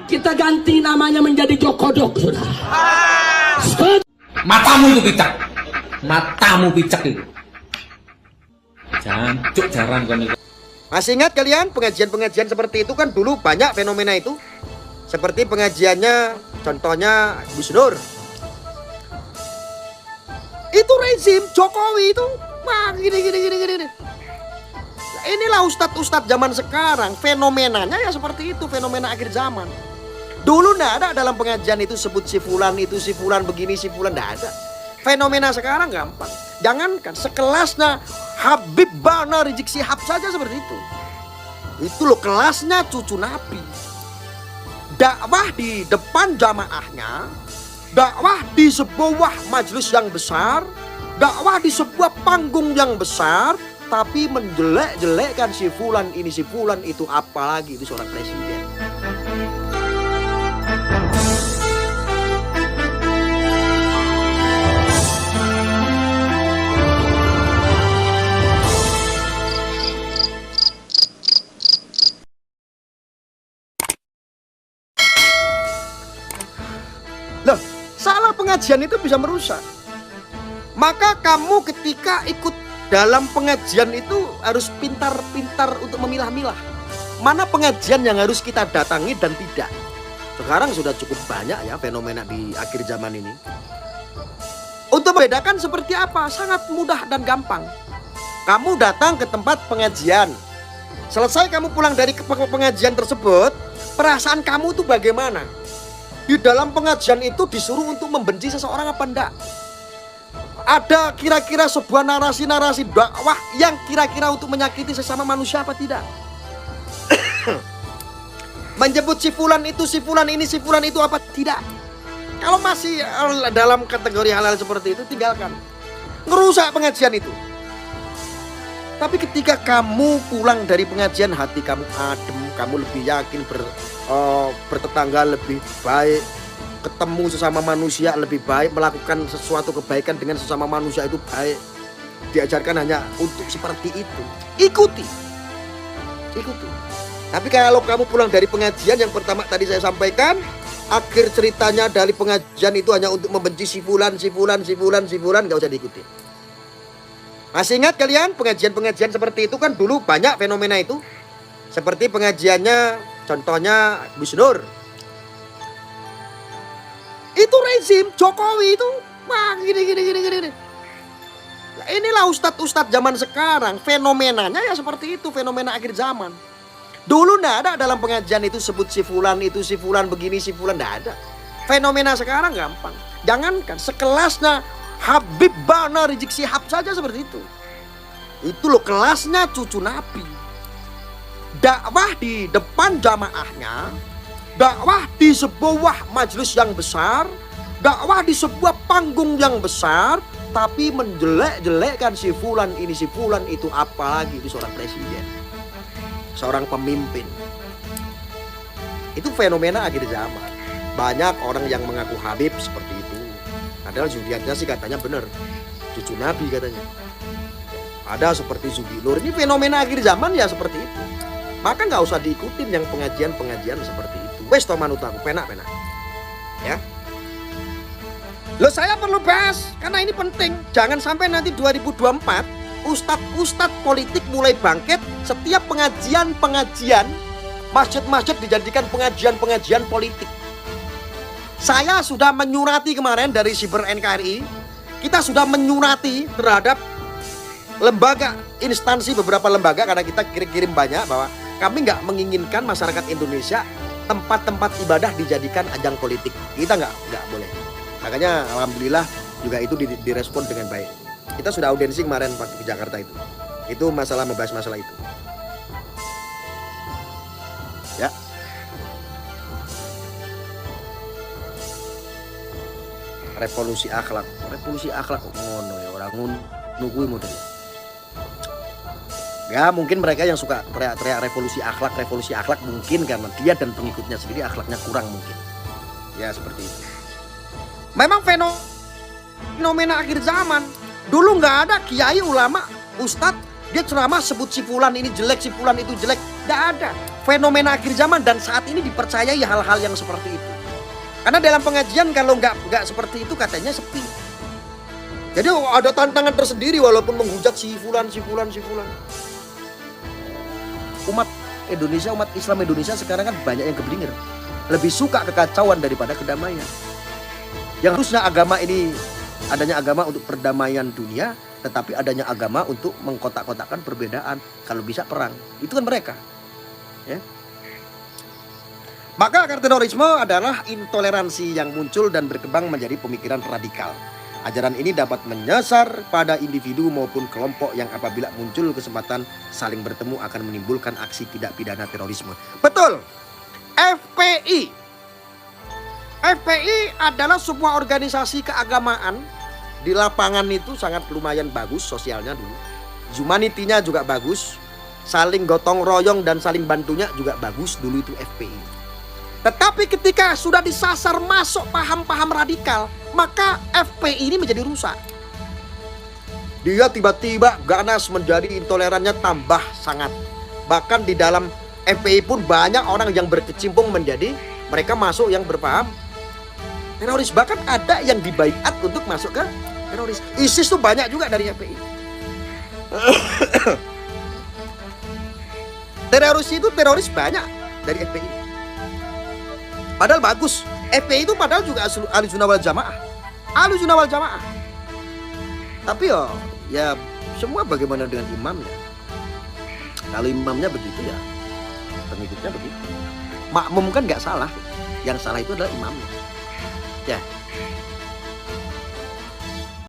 kita ganti namanya menjadi Jokodok sudah. Matamu itu picak. Matamu picak itu. Jancuk jarang kan itu. Masih ingat kalian pengajian-pengajian seperti itu kan dulu banyak fenomena itu. Seperti pengajiannya contohnya Gus Nur. Itu rezim Jokowi itu. Wah, gini. Nah, inilah ustadz-ustadz zaman sekarang. Fenomenanya ya seperti itu, fenomena akhir zaman. Dulu nggak ada dalam pengajian itu sebut si fulan itu, si fulan begini, si fulan, nggak ada. Fenomena sekarang gampang. Jangankan sekelasnya Habib Bana Rizik Syihab saja seperti itu. Itu loh kelasnya cucu Nabi. Dakwah di depan jamaahnya, dakwah di sebuah majelis yang besar, dakwah di sebuah panggung yang besar, tapi menjelek-jelekkan si fulan ini, si fulan itu, apalagi itu seorang presiden. Loh, salah pengajian itu bisa merusak. Maka kamu ketika ikut dalam pengajian itu harus pintar-pintar untuk memilah-milah. Mana pengajian yang harus kita datangi dan tidak. Sekarang sudah cukup banyak ya fenomena di akhir zaman ini. Untuk membedakan seperti apa? Sangat mudah dan gampang. Kamu datang ke tempat pengajian. Selesai kamu pulang dari pengajian tersebut, perasaan kamu itu bagaimana? Di dalam pengajian itu disuruh untuk membenci seseorang apa enggak? Ada kira-kira sebuah narasi-narasi dakwah yang kira-kira untuk menyakiti sesama manusia apa tidak? Menyebut si fulan itu, si fulan ini, si fulan itu apa tidak? Kalau masih dalam kategori hal-hal seperti itu, tinggalkan. Ngerusak pengajian itu. Tapi ketika kamu pulang dari pengajian, hati kamu adem, kamu lebih yakin bertetangga lebih baik, ketemu sesama manusia lebih baik, melakukan sesuatu kebaikan dengan sesama manusia itu baik. Diajarkan hanya untuk seperti itu. Ikuti. Tapi kalau kamu pulang dari pengajian yang pertama tadi saya sampaikan, akhir ceritanya dari pengajian itu hanya untuk membenci si fulan, gak usah diikuti. Masih ingat kalian pengajian-pengajian seperti itu kan dulu banyak fenomena itu. Seperti pengajiannya contohnya Gus Nur. Itu rezim Jokowi itu. Wah, gini. Nah, inilah ustadz-ustadz zaman sekarang. Fenomenanya ya seperti itu, fenomena akhir zaman. Dulu nggak ada dalam pengajian itu sebut si fulan itu, si fulan begini, si fulan, nggak ada. Fenomena sekarang gampang. Jangankan sekelasnya Habib Bana Rizik Syihab saja seperti itu. Itu loh kelasnya cucu Nabi. Dakwah di depan jamaahnya, dakwah di sebuah majelis yang besar, dakwah di sebuah panggung yang besar, tapi menjelek-jelekkan si fulan ini, si fulan itu, apalagi itu seorang presiden, seorang pemimpin. Itu fenomena akhir zaman. Banyak orang yang mengaku Habib seperti itu. Padahal zuriatnya sih katanya benar, cucu Nabi katanya. Ada seperti Zubi Nur. Ini fenomena akhir zaman ya seperti itu. Maka nggak usah diikutin yang pengajian-pengajian seperti itu. Wes to manut aku, penak. Ya. Loh, saya perlu bahas karena ini penting. Jangan sampai nanti 2024 ustadz-ustadz politik mulai bangkit. Setiap pengajian-pengajian, masjid-masjid dijadikan pengajian-pengajian politik. Saya sudah menyurati kemarin dari Siber NKRI. Kita sudah menyurati terhadap lembaga, instansi, beberapa lembaga, karena kita kirim banyak, bahwa kami nggak menginginkan masyarakat Indonesia tempat-tempat ibadah dijadikan ajang politik. Kita nggak boleh. Makanya alhamdulillah juga itu direspon dengan baik. Kita sudah audiensi kemarin waktu ke Jakarta itu. Itu membahas masalah itu. Ya. Revolusi akhlak kok ngono ya, orang nunggu model. Ya mungkin mereka yang suka teriak-teriak revolusi akhlak mungkin karena dia dan pengikutnya sendiri akhlaknya kurang mungkin. Ya seperti itu. Memang fenomena akhir zaman. Dulu nggak ada kiai, ulama, ustadz, dia ceramah sebut si fulan ini jelek, si fulan itu jelek. Tidak ada. Fenomena akhir zaman dan saat ini dipercayai hal-hal yang seperti itu. Karena dalam pengajian kalau nggak seperti itu katanya sepi. Jadi ada tantangan tersendiri walaupun menghujat si fulan. Umat Indonesia, umat Islam Indonesia sekarang kan banyak yang keblinger. Lebih suka kekacauan daripada kedamaian. Yang harusnya agama ini, adanya agama untuk perdamaian dunia, tetapi adanya agama untuk mengkotak-kotakkan perbedaan. Kalau bisa perang, itu kan mereka. Ya. Maka akar terorisme adalah intoleransi yang muncul dan berkembang menjadi pemikiran radikal. Ajaran ini dapat menyasar pada individu maupun kelompok yang apabila muncul kesempatan saling bertemu akan menimbulkan aksi tidak pidana terorisme. Betul. FPI. FPI adalah sebuah organisasi keagamaan. Di lapangan itu sangat lumayan bagus sosialnya dulu. Humanity-nya juga bagus. Saling gotong royong dan saling bantunya juga bagus dulu itu FPI. Tetapi ketika sudah disasar masuk paham-paham radikal, maka FPI ini menjadi rusak. Dia tiba-tiba ganas menjadi intolerannya tambah sangat. Bahkan di dalam FPI pun banyak orang yang berkecimpung menjadi mereka masuk yang berpaham teroris. Bahkan ada yang dibaiat untuk masuk ke teroris. ISIS tuh banyak juga dari FPI. Teroris banyak dari FPI. Padahal bagus. FPI itu padahal juga Ahlussunnah wal Jamaah. Ahlussunnah wal Jamaah. Tapi ya semua bagaimana dengan imamnya. Kalau imamnya begitu ya pengikutnya begitu. Makmum kan nggak salah. Yang salah itu adalah imamnya. Ya.